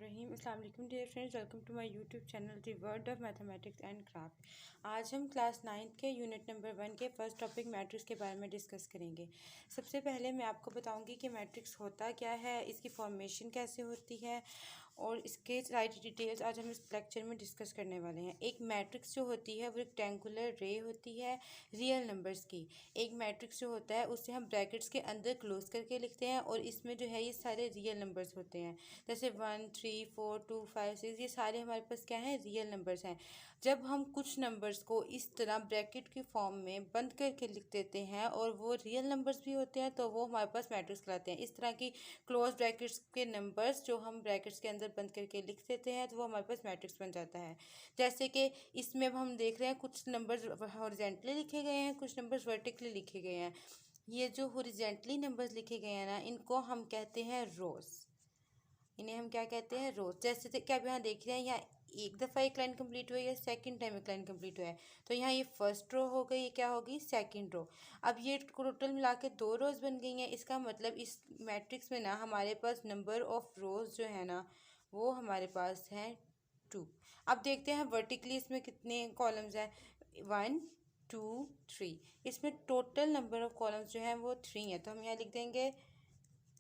रहीम अस्सलाम वालेकुम dear friends, welcome to my YouTube channel the world of mathematics and craft. आज हम class 9 के यूनिट नंबर 1 के फर्स्ट टॉपिक मैट्रिक्स के बारे में डिस्कस करेंगे। सबसे पहले मैं आपको बताऊंगी कि मैट्रिक्स होता क्या है, इसकी फॉर्मेशन कैसे होती है और इसके सारी डिटेल्स आज हम इस लेक्चर में डिस्कस करने वाले हैं। एक मैट्रिक्स जो होती है वो रेक्टेंगुलर रे होती है रियल नंबर्स की। एक मैट्रिक्स जो होता है उसे हम ब्रैकेट्स के अंदर क्लोज करके लिखते हैं और इसमें जो है ये सारे रियल नंबर्स होते हैं, जैसे 1 3 4 2 5 6, ये सारे हमारे पास क्या हैं, रियल नंबर्स हैं। जब हम कुछ नंबर्स को इस तरह ब्रैकेट की फॉर्म में बंद करके लिख देते हैं और वो रियल नंबर्स भी होते हैं तो वो हमारे पास मैट्रिक्स कहलाते हैं। इस तरह की क्लोज ब्रैकेट्स के नंबर्स जो हम ब्रैकेट्स के अंदर बंद करके लिख देते हैं तो वो हमारे पास मैट्रिक्स बन जाता है। जैसे कि इसमें अब हम देख रहे हैं कुछ नंबर्स हॉरिजॉन्टली लिखे गए हैं, कुछ नंबर्स वर्टिकली लिखे गए हैं। ये जो हॉरिजॉन्टली नंबर्स लिखे गए हैं ना, इनको हम कहते हैं रोज। इन्हें हम क्या कहते हैं, रोज। जैसे कि आप यहाँ देख रहे हैं, यहाँ एक दफ़ा एक लाइन कंप्लीट हुई है, सेकंड टाइम एक लाइन कंप्लीट हुआ है, तो यहाँ ये फर्स्ट रो हो गई, ये क्या होगी, सेकंड रो। अब ये टोटल मिला के 2 रोज बन गई हैं। इसका मतलब इस मैट्रिक्स में ना हमारे पास नंबर ऑफ रोज जो है ना वो हमारे पास है 2। अब देखते हैं वर्टिकली इसमें कितने कॉलम्स हैं, 1 2 3। इसमें टोटल नंबर ऑफ कॉलम्स जो हैं वो 3 है, तो हम यहाँ लिख देंगे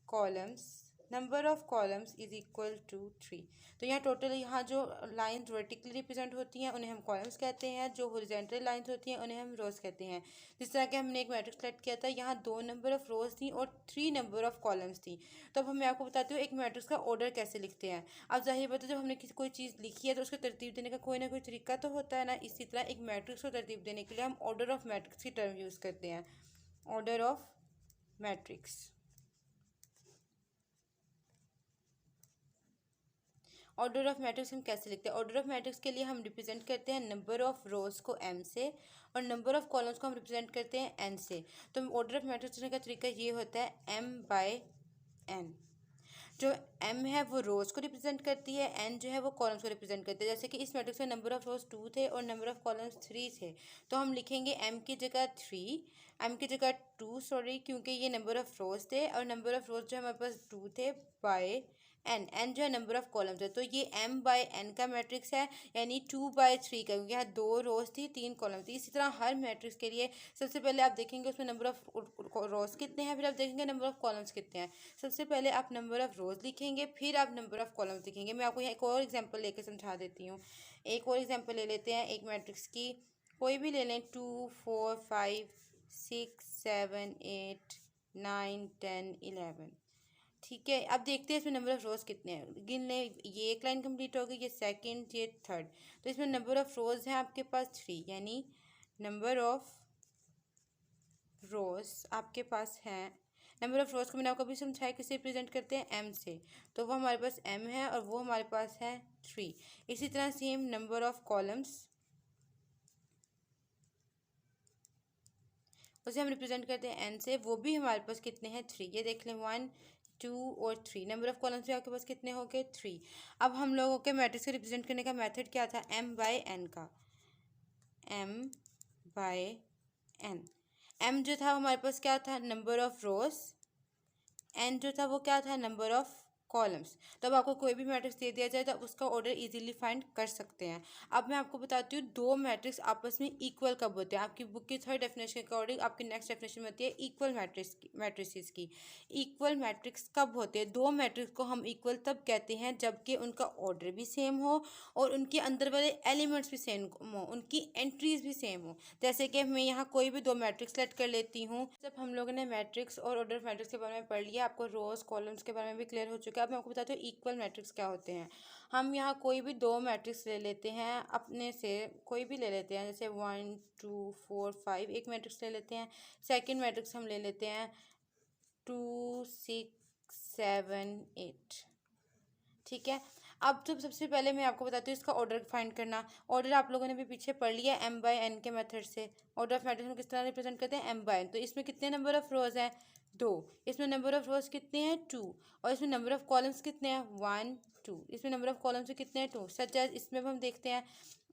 columns, number of columns is equal to 3। तो यहाँ टोटल, यहाँ जो लाइंस वर्टिकली रिप्रेजेंट होती हैं उन्हें हम कॉलम्स कहते हैं, जो हॉरिजॉन्टल लाइंस होती हैं उन्हें हम रोज कहते हैं। जिस तरह के हमने एक मैट्रिक्स सेलेक्ट किया था, यहाँ 2 नंबर ऑफ रोज थी और 3 नंबर ऑफ कॉलम्स थी। तो अब मैं आपको बताती हूँ एक मैट्रिक्स का ऑर्डर कैसे लिखते हैं। अब जाहिर बात है, जब हमने कोई चीज़ लिखी है तो उसको तरतीब देने का कोई ना कोई तरीका तो होता है ना। इसी तरह एक मैट्रिक्स को तरतीब देने के लिए हम ऑर्डर ऑफ मैट्रिक्स की टर्म यूज़ करते हैं, order of matrix. Order of matrix हम कैसे लिखते हैं, ऑर्डर ऑफ मैट्रिक्स के लिए हम रिप्रेजेंट करते हैं नंबर ऑफ रोज को m से और नंबर ऑफ कॉलम्स को हम रिप्रेजेंट करते हैं n से। तो ऑर्डर ऑफ मैट्रिक्स लिखने का तरीका ये होता है m/n। जो m है वो रोज को रिप्रेजेंट करती है, n जो है वो कॉलम्स को रिप्रेजेंट करती है। जैसे कि इस मैट्रिक्स में नंबर ऑफ रोज 2 थे और नंबर ऑफ कॉलम्स 3 थे, तो हम लिखेंगे m की जगह 3, m की जगह 2 सॉरी, क्योंकि ये नंबर ऑफ रोज थे और नंबर ऑफ रोज जो हमारे पास 2 थे, बाय n जो है नंबर ऑफ कॉलम्स है। तो ये m/n का मैट्रिक्स है, यानी 2/3 का, क्योंकि यहाँ 2 रोज थी 3 कॉलम थी। इसी तरह हर मैट्रिक्स के लिए सबसे पहले आप देखेंगे उसमें नंबर ऑफ रोज कितने हैं, फिर आप देखेंगे नंबर ऑफ कॉलम्स कितने हैं। सबसे पहले आप नंबर ऑफ रोज लिखेंगे, फिर आप नंबर ऑफ कॉलम्स लिखेंगे। मैं आपको यहाँ एक और एग्जाम्पल लेकर समझा देती हूँ। एक और एग्जाम्पल ले लेते हैं एक मैट्रिक्स की, कोई भी ले लें, 2 4 5 6 7 8 9 10 11। ठीक है, अब देखते हैं इसमें नंबर ऑफ रोज कितने हैं, गिन लें। ये एक लाइन कंप्लीट हो गई, ये सेकंड, ये थर्ड। तो इसमें नंबर ऑफ रोज हैं आपके पास 3, यानी नंबर ऑफ रोज आपके पास हैं। नंबर ऑफ रोज को मैंने आपको अभी समझाया किससे रिप्रेजेंट करते हैं, m से, तो वो हमारे पास m है और वो हमारे पास है 3। इसी तरह सेम नंबर ऑफ कॉलम्स, उसे हम रिप्रेजेंट करते हैं n से, वो भी हमारे पास कितने हैं, 3। ये देख लें, 1 2 और 3। नंबर ऑफ कॉलम्स भी आपके पास कितने हो गए, 3। अब हम लोगों के मैट्रिक्स को रिप्रेजेंट करने का मेथड क्या था, m/n का, m/n। m जो था हमारे पास क्या था, नंबर ऑफ रोज, n जो था वो क्या था, नंबर ऑफ कॉलम्स। तब आपको कोई भी मैट्रिक्स दे दिया जाए तो आप उसका ऑर्डर इजीली फाइंड कर सकते हैं। अब मैं आपको बताती हूँ दो मैट्रिक्स आपस में इक्वल कब होते हैं। आपकी बुक की थर्ड डेफिनेशन के अकॉर्डिंग आपकी नेक्स्ट डेफिनेशन में होती है इक्वल मैट्रिक्स की। इक्वल मैट्रिक्स कब होते हैं, दो मैट्रिक्स को हम इक्वल तब कहते हैं जबकि उनका ऑर्डर भी सेम हो और उनके अंदर वाले एलिमेंट्स भी सेम हो, उनकी एंट्रीज भी सेम हो। जैसे कि मैं यहाँ कोई भी दो मैट्रिक्स सेलेक्ट कर लेती हूँ। जब हम लोगों ने मैट्रिक्स और ऑर्डर ऑफ मैट्रिक्स के बारे में पढ़ लिया, आपको रोज कॉलम्स के बारे में भी क्लियर हो चुका है। अब मैं आपको बताती हूँ इक्वल मैट्रिक्स क्या होते हैं। हम यहाँ कोई भी दो मैट्रिक्स ले लेते हैं, अपने से कोई भी ले लेते हैं, जैसे 1 2 4 5 एक मैट्रिक्स ले लेते हैं। सेकंड मैट्रिक्स हम ले लेते हैं 2 6 7 8। ठीक है, अब तो सबसे पहले मैं आपको बताती हूँ इसका ऑर्डर फाइंड करना। ऑर्डर आप लोगों ने भी पीछे पढ़ लिया m/n के मेथड से। ऑर्डर ऑफ मैट्रिक्स में किस तरह रिप्रेजेंट करते हैं, m/n। तो इसमें कितने नंबर ऑफ रोज हैं, 2। इसमें नंबर ऑफ रोज कितने हैं 2, और इसमें नंबर ऑफ कॉलम्स कितने हैं 1 2। इसमें नंबर ऑफ कॉलम्स कितने हैं 2। सच एज इसमें हम देखते हैं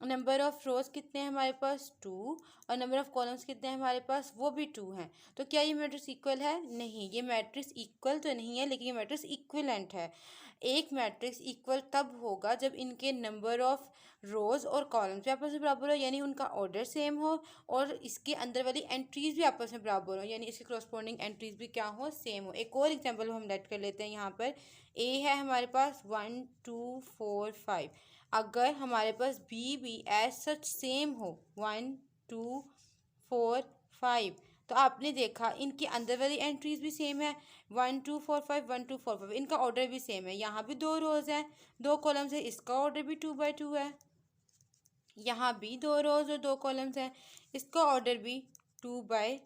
नंबर ऑफ रोज कितने हैं हमारे पास 2, और नंबर ऑफ कॉलम्स कितने हैं हमारे पास, वो भी 2 हैं। तो क्या ये मैट्रिक्स इक्वल है? नहीं, ये मैट्रिक्स इक्वल तो नहीं है, लेकिन ये मैट्रिक्स इक्विवेलेंट है। एक मैट्रिक्स इक्वल तब होगा जब इनके नंबर ऑफ रोज और कॉलम्स भी आपस में बराबर हो, यानी उनका ऑर्डर सेम हो, और इसके अंदर वाली एंट्रीज भी आपस में बराबर हो, यानी इसके करस्पॉन्डिंग एंट्रीज भी क्या हो, सेम हो। एक और एग्जांपल हम लेट कर लेते हैं। यहाँ पर ए है हमारे पास 1 2 4 5। अगर हमारे पास बी एज सच सेम हो 1 2 4 5, तो आपने देखा इनकी अंदर वाली एंट्रीज भी सेम है 1 2 4 5 1 2 4 5। इनका ऑर्डर भी सेम है। यहाँ भी 2 रोज हैं 2 कॉलम्स है, इसका ऑर्डर भी 2 बाई 2 है। यहाँ भी 2 रोज और 2 कॉलम्स हैं, इसका ऑर्डर भी 2 बाई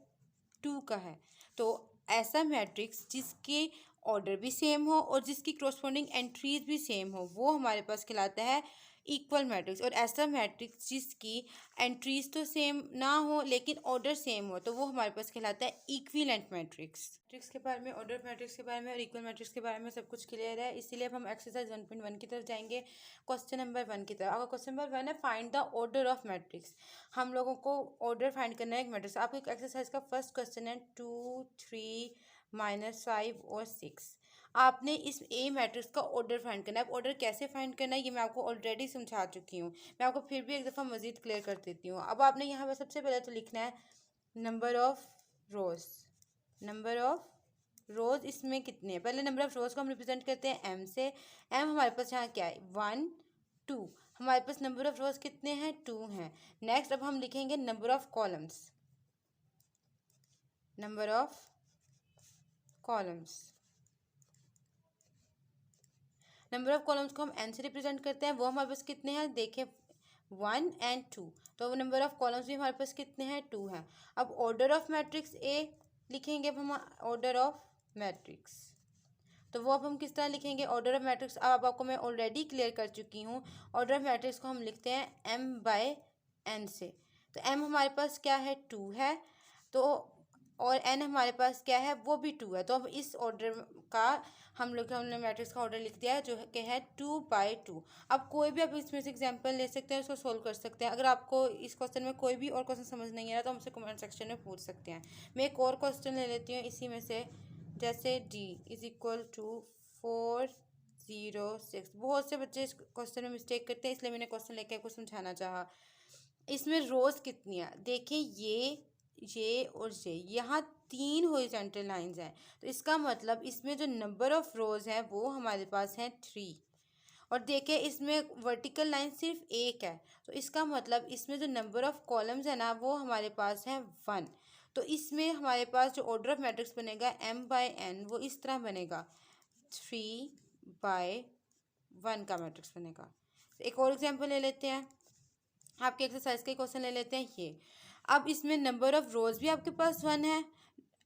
2 का है। तो ऐसा मैट्रिक्स जिसके ऑर्डर भी सेम हो और जिसकी करस्पॉन्डिंग एंट्रीज भी सेम हो, वो हमारे पास कहलाता है इक्वल मैट्रिक्स। और ऐसा मैट्रिक्स जिसकी एंट्रीज तो सेम ना हो लेकिन ऑर्डर सेम हो, तो वो हमारे पास कहलाता है इक्विवेलेंट मैट्रिक्स। मैट्रिक्स के बारे में, ऑर्डर मैट्रिक्स के बारे में और इक्वल मैट्रिक्स के बारे में सब कुछ क्लियर है। इसीलिए अब हम एक्सरसाइज 1.1 की तरफ जाएंगे, क्वेश्चन नंबर 1 की तरफ। अगर क्वेश्चन नंबर 1 है find the order of matrix, हम लोगों को ऑर्डर फाइंड करना है एक मैट्रिक्स। आपको एक एक्सरसाइज का फर्स्ट क्वेश्चन है 2 3 -5 और 6। आपने इस ए मैट्रिक्स का ऑर्डर फाइंड करना है। अब ऑर्डर कैसे फाइंड करना है ये मैं आपको ऑलरेडी समझा चुकी हूँ, मैं आपको फिर भी एक दफ़ा मज़ीद क्लियर कर देती हूँ। अब आपने यहाँ पर सबसे पहले तो लिखना है number of rose. Number of रोज इसमें कितने हैं, पहले नंबर ऑफ रोज को हम रिप्रेजेंट करते हैं एम से। एम हमारे पास यहाँ क्या है 1 2, हमारे पास नंबर ऑफ रोज कितने हैं 2 हैं। नेक्स्ट अब हम लिखेंगे number of columns. Number of columns, number of columns को हम एन से रिप्रेजेंट करते हैं, वो हमारे पास कितने हैं देखें 1 एंड 2। तो नंबर ऑफ कॉलम्स भी हमारे पास कितने हैं 2 हैं। अब ऑर्डर ऑफ मैट्रिक्स ए लिखेंगे, अब हम ऑर्डर ऑफ मैट्रिक्स, तो वो अब हम किस तरह लिखेंगे ऑर्डर ऑफ मैट्रिक्स। अब आपको मैं ऑलरेडी क्लियर कर चुकी हूँ। ऑर्डर ऑफ मैट्रिक्स को हम लिखते हैं एम बाय एन से। तो एम हमारे पास क्या है 2 है, तो और एन हमारे पास क्या है वो भी 2 है। तो अब इस ऑर्डर का हमने मैट्रिक्स का ऑर्डर लिख दिया है जो कि है 2 बाई 2। अब कोई भी आप इसमें से एग्जांपल ले सकते हैं, उसको सोल्व कर सकते हैं। अगर आपको इस क्वेश्चन में कोई भी और क्वेश्चन समझ नहीं आ रहा तो हमसे कमेंट सेक्शन में पूछ सकते हैं। मैं एक और क्वेश्चन ले लेती हूँ इसी में से, जैसे d इज इक्वल टू 4 0 6। बहुत से बच्चे इस क्वेश्चन में मिस्टेक करते हैं, इसलिए मैंने क्वेश्चन लेके आपको समझाना चाहा। इसमें रोज कितनी है देखें, ये और ये, यहाँ 3 हॉरिजॉन्टल लाइंस हैं। तो इसका मतलब इसमें जो नंबर ऑफ रोज हैं वो हमारे पास हैं 3। और देखें इसमें वर्टिकल लाइन सिर्फ एक है, तो इसका मतलब इसमें जो नंबर ऑफ कॉलम्स है ना वो हमारे पास है 1। तो इसमें हमारे पास जो ऑर्डर ऑफ मैट्रिक्स बनेगा m बाय n वो इस तरह बनेगा 3/1 का मैट्रिक्स बनेगा। एक और एग्जांपल ले लेते हैं, आपके एक्सरसाइज के क्वेश्चन ले लेते हैं ये। अब इसमें नंबर ऑफ रोज भी आपके पास 1 है,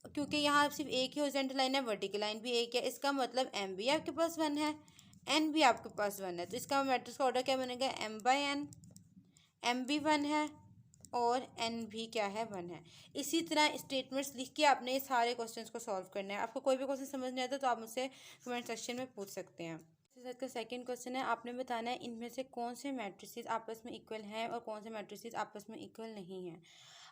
क्योंकि यहाँ सिर्फ एक ही हॉरिजॉन्टल लाइन है, वर्टिकल लाइन भी एक है। इसका मतलब m भी आपके पास 1 है, n भी आपके पास 1 है। तो इसका मैट्रिक्स का ऑर्डर क्या बनेगा m बाय n। m भी 1 है और n भी क्या है 1 है। इसी तरह स्टेटमेंट्स लिख के आपने ये सारे क्वेश्चंस को सॉल्व करना है। आपको कोई भी क्वेश्चन समझ नहीं आता तो आप मुझसे कमेंट सेक्शन में पूछ सकते हैं। का सेकंड क्वेश्चन है, आपने बताना है इनमें से कौन से मैट्रिसेस आपस में इक्वल हैं और कौन से मैट्रिसेस आपस में इक्वल नहीं हैं।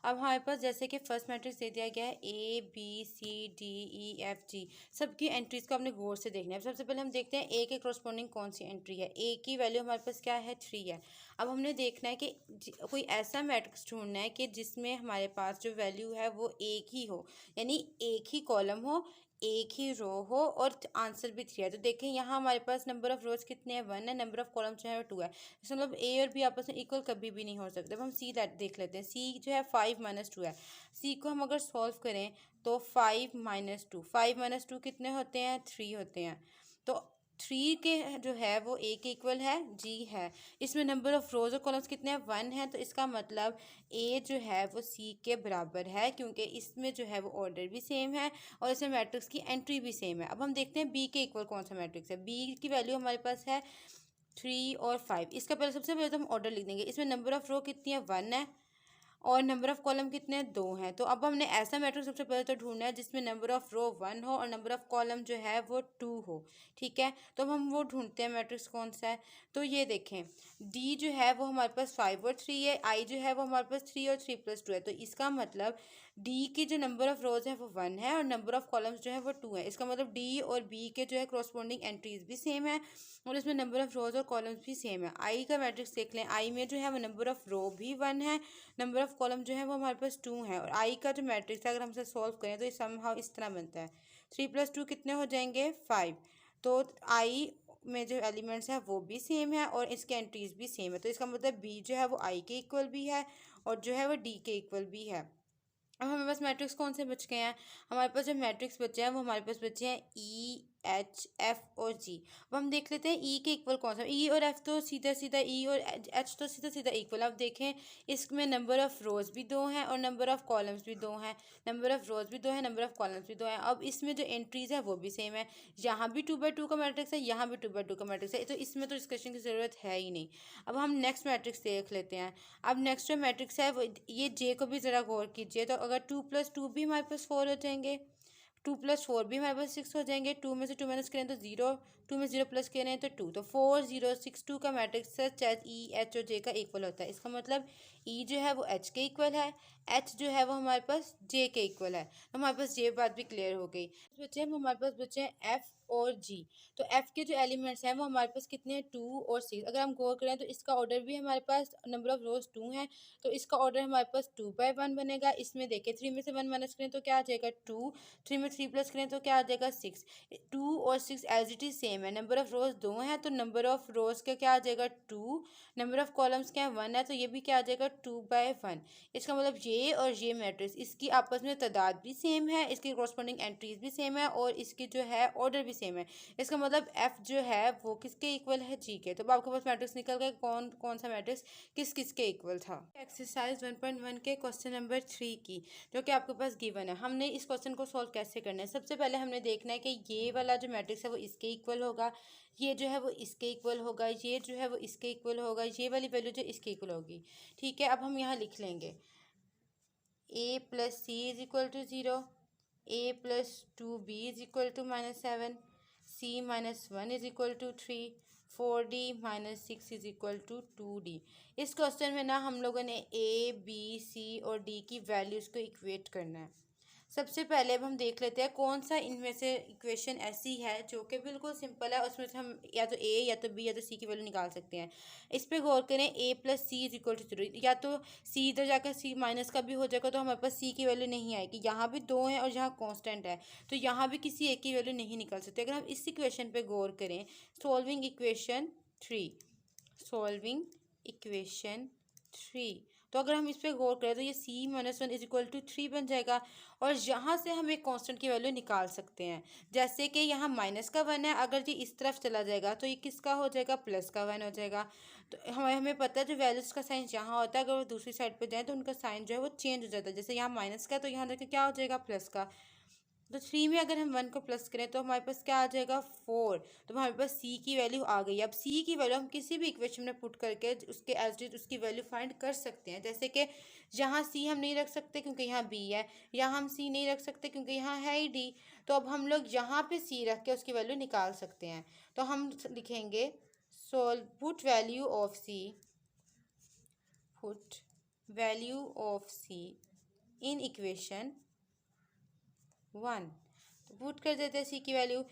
अब हमारे पास जैसे कि फर्स्ट मैट्रिक्स दे दिया गया है A B C D E F G, सबकी एंट्रीज को आपने गौर से देखना है। सबसे पहले हम देखते हैं ए के करस्पॉन्डिंग कौन सी एंट्री है। ए की वैल्यू हमारे पास क्या है 3 है। अब हमने देखना है कि कोई ऐसा मैट्रिक्स ढूंढना है कि जिसमें हमारे पास जो वैल्यू है वो एक ही हो, यानी एक ही कॉलम हो, एक ही रो हो और आंसर भी 3 है। तो देखें यहाँ हमारे पास नंबर ऑफ रोज कितने हैं 1 है, नंबर ऑफ कॉलम जो है 2 है। इसका मतलब ए और बी आपस में इक्वल कभी भी नहीं हो सकते। अब हम सी देख लेते हैं। सी जो है 5 - 2 है। सी को हम अगर सॉल्व करें तो 5 - 2, 5 - 2 कितने होते हैं 3 होते हैं। तो 3 के जो है वो ए के इक्वल है, जी है। इसमें नंबर ऑफ रोज और कॉलम्स कितने हैं 1 है, तो इसका मतलब ए जो है वो सी के बराबर है, क्योंकि इसमें जो है वो ऑर्डर भी सेम है और इसमें मैट्रिक्स की एंट्री भी सेम है। अब हम देखते हैं बी के इक्वल कौन सा मैट्रिक्स है। बी की वैल्यू हमारे पास है 3 और 5। इसका पहले सबसे पहले तो हम ऑर्डर लिख देंगे। इसमें नंबर ऑफ रो कितनी है 1 है और नंबर ऑफ कॉलम कितने हैं, 2 हैं। तो अब हमने ऐसा मैट्रिक्स सबसे पहले तो ढूंढना है जिसमें नंबर ऑफ रो 1 हो और नंबर ऑफ कॉलम जो है वो 2 हो। ठीक है, तो अब हम वो ढूंढते हैं मैट्रिक्स कौन सा है। तो ये देखें, डी जो है वो हमारे पास 5 और 3 है, आई जो है वो हमारे पास 3 और 3+2 है। तो इसका मतलब डी की जो नंबर ऑफ रोज है वो 1 है और नंबर ऑफ कॉलम्स जो है वो 2 है। इसका मतलब डी और बी के जो है करस्पॉन्डिंग एंट्रीज भी सेम है और इसमें नंबर ऑफ रोज और कॉलम्स भी सेम है। आई का मैट्रिक्स देख लें, आई में जो है वो नंबर ऑफ रो भी 1 है, नंबर ऑफ कॉलम जो है वो हमारे पास 2 है। और आई का जो मैट्रिक्स है अगर हम इसे सॉल्व करें तो ये समहाउ इस तरह बनता है, 3+2 कितने हो जाएंगे, 5। तो आई में जो एलिमेंट्स हैं वो भी सेम है और इसके एंट्रीज भी सेम है। तो इसका मतलब बी जो है वो आई के इक्वल भी है और जो है वो डी के इक्वल भी है। अब हमारे पास मैट्रिक्स कौन से बच गए हैं, हमारे पास जो मैट्रिक्स बचे हैं वो हमारे पास बचे हैं ई, एच, एफ और जी। अब हम देख लेते हैं ई के इक्वल कौन सा। ई और एफ तो सीधा सीधा, ई और एच तो सीधा सीधा इक्वल। अब देखें इसमें नंबर ऑफ रोज भी 2 हैं और नंबर ऑफ कॉलम्स भी 2 हैं, नंबर ऑफ रोज भी 2 हैं, नंबर ऑफ कॉलम्स भी 2 हैं। अब इसमें जो एंट्रीज है वो भी सेम है, यहाँ भी 2×2 का मैट्रिक्स है, यहाँ भी 2×2 का मैट्रिक्स है। तो इसमें तो डिस्कशन की ज़रूरत है ही नहीं। अब हम नेक्स्ट मैट्रिक्स देख लेते हैं। अब नेक्स्ट जो मैट्रिक्स है वो ये जे को भी ज़रा गौर कीजिए। तो अगर 2+2 भी हमारे पास 4 हो जाएंगे, 2+4 भी हमारे पास 6 हो जाएंगे, 2 में से 2 माइनस करें तो 0, 2 में 0 प्लस करें तो 2। तो 4 0 6 2 का मैट्रिक्स सच एज ई, एच और जे का इक्वल होता है। इसका मतलब ई जो है वो एच के इक्वल है, एच जो है वो हमारे पास जे के इक्वल है। तो हमारे पास ये बात भी क्लियर हो गई। बच्चे हमारे पास बचे हैं एफ और जी। तो एफ के जो एलिमेंट्स हैं वो हमारे पास कितने हैं, 2 और 6। अगर हम गौर करें तो इसका ऑर्डर भी हमारे पास नंबर ऑफ रोज 2 है, तो इसका ऑर्डर हमारे पास 2/1 बनेगा। इसमें देखिए 3 में से 1 माइनस करें तो क्या आ जाएगा, 2, 3 में 3 प्लस करें तो क्या आ जाएगा, 6। 2 और 6 एज इट इज सेम है, नंबर ऑफ रोज 2 हैं तो नंबर ऑफ रोज का क्या आ जाएगा, 2, नंबर ऑफ कॉलम्स क्या है 1 है तो ये भी क्या आ जाएगा, 2/1। इसका मतलब ये और ये मैट्रिक्स इसकी आपस में तादाद भी सेम है, इसकी कॉरस्पॉन्डिंग एंट्रीज भी सेम है और इसकी जो है ऑर्डर भी सेम है। इसका मतलब एफ जो है वो किसके इक्वल है, जी के। तो आपके पास मैट्रिक्स निकल गए कौन कौन सा मैट्रिक्स किस किस के इक्वल था। एक्सरसाइज 1.1 के क्वेश्चन नंबर 3 की जो कि आपके पास गिवन है, हमने इस क्वेश्चन को सॉल्व कैसे करना है। सबसे पहले हमने देखना है कि ये वाला जो मैट्रिक्स है वो इसके इक्वल होगा, ये जो है वो इसके इक्वल होगा, ये जो है वो इसके इक्वल होगा, ये वाली वैल्यू जो इसके इक्वल होगी। ठीक है, अब हम यहाँ लिख लेंगे a+c=0, a+2b=-7, c-1=3, 4d-6=2d। इस क्वेश्चन में ना हम लोगों ने ए, बी, सी और डी की वैल्यूज़ को इक्वेट करना है। सबसे पहले अब हम देख लेते हैं कौन सा इनमें से इक्वेशन ऐसी है जो कि बिल्कुल सिंपल है, उसमें से हम या तो ए या तो बी या तो सी की वैल्यू निकाल सकते हैं। इस पे गौर करें, a+c=0, या तो सी इधर जाकर सी माइनस का भी हो जाएगा तो हमारे पास सी की वैल्यू नहीं आएगी। यहाँ भी 2 है और यहाँ कांस्टेंट है तो यहाँ भी किसी एक की वैल्यू नहीं निकल सकती। अगर हम इस इक्वेशन पे गौर करें, सॉल्विंग इक्वेशन 3, सॉल्विंग इक्वेशन 3, तो अगर हम इस पर गौर करें तो ये c-1=3 बन जाएगा और यहाँ से हम एक कांस्टेंट की वैल्यू निकाल सकते हैं। जैसे कि यहाँ -1 है, अगर ये इस तरफ चला जाएगा तो ये किसका हो जाएगा, +1 हो जाएगा। तो हमें पता है जो वैल्यूज़ का साइन यहाँ होता है अगर वो दूसरी साइड पर जाए तो उनका साइन जो है वो चेंज हो जाता है। जैसे यहाँ माइनस का तो यहाँ देखिए क्या हो जाएगा, प्लस का। तो 3 में अगर हम 1 को प्लस करें तो हमारे पास क्या आ जाएगा, 4। तो हमारे पास c की वैल्यू आ गई। अब c की वैल्यू हम किसी भी इक्वेशन में पुट करके उसके एज इट उसकी वैल्यू फाइंड कर सकते हैं। जैसे कि यहाँ c हम नहीं रख सकते क्योंकि यहाँ b है, यहाँ हम c नहीं रख सकते क्योंकि यहाँ है ही d। तो अब हम लोग यहाँ पे c रख के उसकी वैल्यू निकाल सकते हैं। तो हम लिखेंगे solve put value of c, put value of c in equation 1। तो पुट कर देते हैं सी की वैल्यू।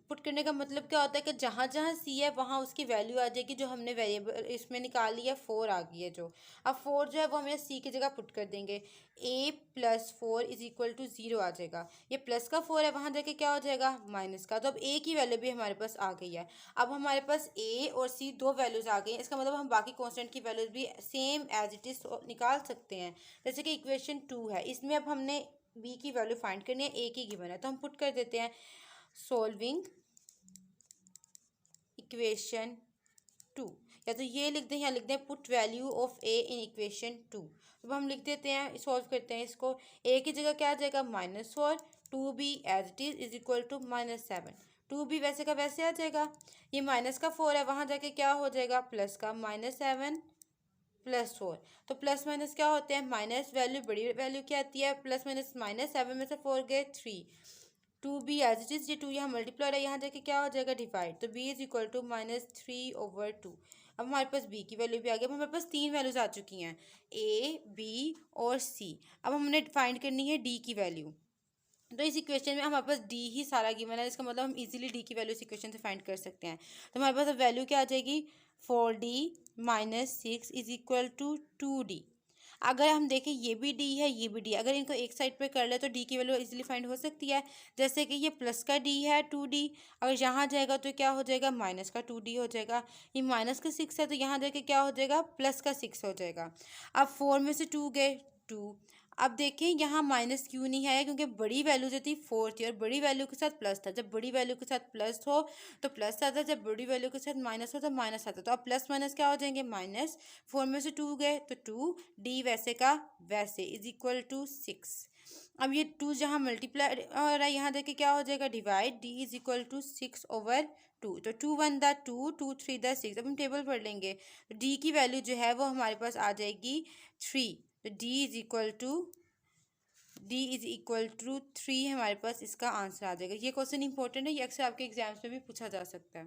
पुट करने का मतलब क्या होता है कि जहाँ जहाँ सी है वहाँ उसकी वैल्यू आ जाएगी। जो हमने वेरिएबल इसमें निकाली है 4 आ गई है जो, अब 4 जो है वो हमें सी की जगह पुट कर देंगे। a+4=0 आ जाएगा। ये प्लस का 4 है, वहाँ जाके क्या हो जाएगा, माइनस का। तो अब a की वैल्यू भी हमारे पास आ गई है। अब हमारे पास a और c दो वैल्यूज़ आ गई हैं। इसका मतलब हम बाकी कॉन्स्टेंट की वैल्यूज़ भी सेम एज इट इज़ निकाल सकते हैं। जैसे कि इक्वेशन 2 है, इसमें अब हमने b की वैल्यू फाइंड करनी है, a की गिवन है तो हम पुट कर देते हैं सॉल्विंग इक्वेशन 2, या तो ये लिख दें या लिख दें put value of a in equation 2। अब हम लिख देते हैं, सॉल्व करते हैं इसको। a की जगह क्या आ जाएगा, -4, 2b as it is -7। 2b वैसे का वैसे आ जाएगा, ये माइनस का 4 है, वहाँ जाके क्या हो जाएगा, प्लस का -7 +4। तो प्लस माइनस क्या होते हैं, माइनस वैल्यू, बड़ी वैल्यू क्या आती है, प्लस माइनस माइनस, 7 में से 4 गए 3, 2b एज इट इज़, ये 2 यहाँ मल्टीप्लाई है, यहाँ जाके क्या हो जाएगा डिवाइड, तो b इज इक्वल टू -3/2। अब हमारे पास b की वैल्यू भी आ गई। अब हमारे पास 3 वैल्यूज आ चुकी हैं, a, b और c। अब हमने फाइंड करनी है d की वैल्यू। तो इस इक्वेशन में हमारे पास d ही सारा गिवन है, इसका मतलब हम इजीली d की वैल्यू इस इक्वेशन से फाइंड कर सकते हैं। तो हमारे पास अब वैल्यू क्या आ जाएगी, 4d - 6 is equal to 2d। अगर हम देखें ये भी d है, ये भी d है, अगर इनको एक साइड पे कर ले तो d की वैल्यू इजीली फाइंड हो सकती है। जैसे कि ये प्लस का d है 2d, अगर यहाँ जाएगा तो क्या हो जाएगा, माइनस का 2d हो जाएगा। ये माइनस का 6 है तो यहाँ जाके क्या हो जाएगा, प्लस का 6 हो जाएगा। अब 4 में से 2 गए 2। अब देखें यहाँ माइनस क्यों नहीं आया, क्योंकि बड़ी वैल्यू जो थी 4 थी और बड़ी वैल्यू के साथ प्लस था। जब बड़ी वैल्यू के साथ प्लस हो तो प्लस आता है, जब बड़ी वैल्यू के साथ माइनस हो तो माइनस आता है। तो अब प्लस माइनस क्या हो जाएंगे, माइनस। 4 में से 2 गए तो 2, डी वैसे का वैसे इज इक्वल टू 6। अब ये 2 जहाँ मल्टीप्लाई हो रहा है, यहाँ देखे क्या हो जाएगा divide, D is equal to 6/2। तो 2 1 द 2, 2 3 द 6। अब हम टेबल पढ़ लेंगे, तो डी की वैल्यू जो है वो हमारे पास आ जाएगी 3। तो डी इज इक्वल टू 3 हमारे पास इसका आंसर आ जाएगा। ये क्वेश्चन इंपॉर्टेंट है, ये अक्सर आपके एग्जाम्स में भी पूछा जा सकता है।